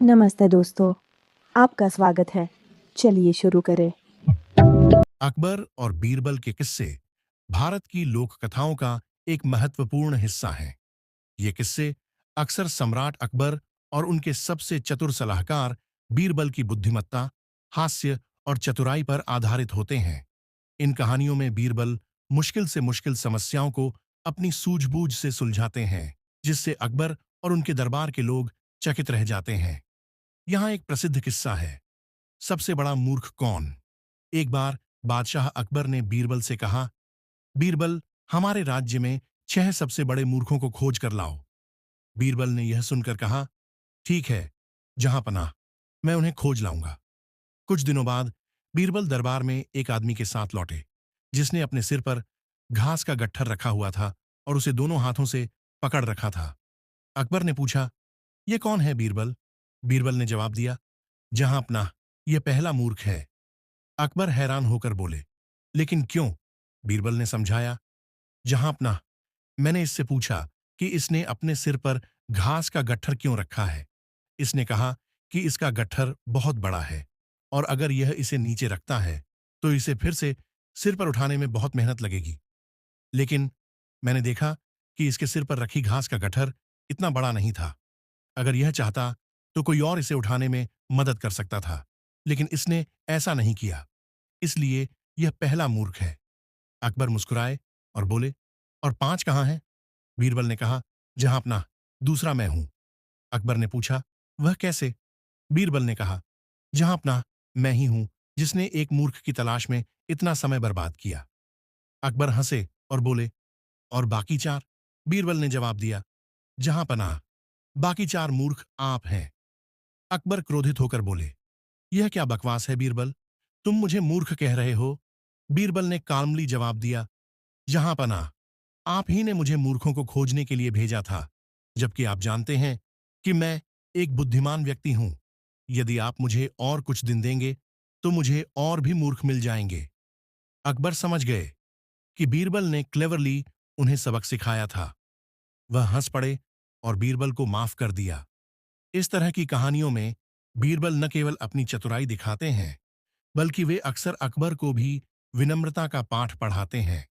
नमस्ते दोस्तों, आपका स्वागत है। चलिए शुरू करें। अकबर और बीरबल के किस्से भारत की लोक कथाओं का एक महत्वपूर्ण हिस्सा हैं। ये किस्से अक्सर सम्राट अकबर और उनके सबसे चतुर सलाहकार बीरबल की बुद्धिमत्ता, हास्य और चतुराई पर आधारित होते हैं। इन कहानियों में बीरबल मुश्किल से मुश्किल समस्याओं को अपनी सूझबूझ से सुलझाते हैं, जिससे अकबर और उनके दरबार के लोग चकित रह जाते हैं। यहाँ एक प्रसिद्ध किस्सा है, सबसे बड़ा मूर्ख कौन। एक बार बादशाह अकबर ने बीरबल से कहा, बीरबल, हमारे राज्य में 6 सबसे बड़े मूर्खों को खोज कर लाओ। बीरबल ने यह सुनकर कहा, ठीक है, जहां पनाह, मैं उन्हें खोज लाऊंगा। कुछ दिनों बाद बीरबल दरबार में एक आदमी के साथ लौटे, जिसने अपने सिर पर घास का गट्ठर रखा हुआ था और उसे दोनों हाथों से पकड़ रखा था। अकबर ने पूछा, यह कौन है बीरबल? बीरबल ने जवाब दिया, जहां पनाह, यह पहला मूर्ख है। अकबर हैरान होकर बोले, लेकिन क्यों? बीरबल ने समझाया, जहांपनाह, मैंने इससे पूछा कि इसने अपने सिर पर घास का गट्ठर क्यों रखा है। इसने कहा कि इसका गट्ठर बहुत बड़ा है और अगर यह इसे नीचे रखता है तो इसे फिर से सिर पर उठाने में बहुत मेहनत लगेगी। लेकिन मैंने देखा कि इसके सिर पर रखी घास का गट्ठर इतना बड़ा नहीं था। अगर यह चाहता तो कोई और इसे उठाने में मदद कर सकता था, लेकिन इसने ऐसा नहीं किया, इसलिए यह पहला मूर्ख है। अकबर मुस्कुराए और बोले, और 5 कहाँ हैं? बीरबल ने कहा, जहां अपना, दूसरा मैं हूं। अकबर ने पूछा, वह कैसे? बीरबल ने कहा, जहां अपना, मैं ही हूं जिसने एक मूर्ख की तलाश में इतना समय बर्बाद किया। अकबर हंसे और बोले, और बाकी 4? बीरबल ने जवाब दिया, जहां पनाह, बाकी 4 मूर्ख आप हैं। अकबर क्रोधित होकर बोले, यह क्या बकवास है बीरबल, तुम मुझे मूर्ख कह रहे हो? बीरबल ने काल्मली जवाब दिया, जहां पनाह, आप ही ने मुझे मूर्खों को खोजने के लिए भेजा था, जबकि आप जानते हैं कि मैं एक बुद्धिमान व्यक्ति हूं। यदि आप मुझे और कुछ दिन देंगे तो मुझे और भी मूर्ख मिल जाएंगे। अकबर समझ गए कि बीरबल ने क्लेवरली उन्हें सबक सिखाया था। वह हंस पड़े और बीरबल को माफ कर दिया। इस तरह की कहानियों में बीरबल न केवल अपनी चतुराई दिखाते हैं, बल्कि वे अक्सर अकबर को भी विनम्रता का पाठ पढ़ाते हैं।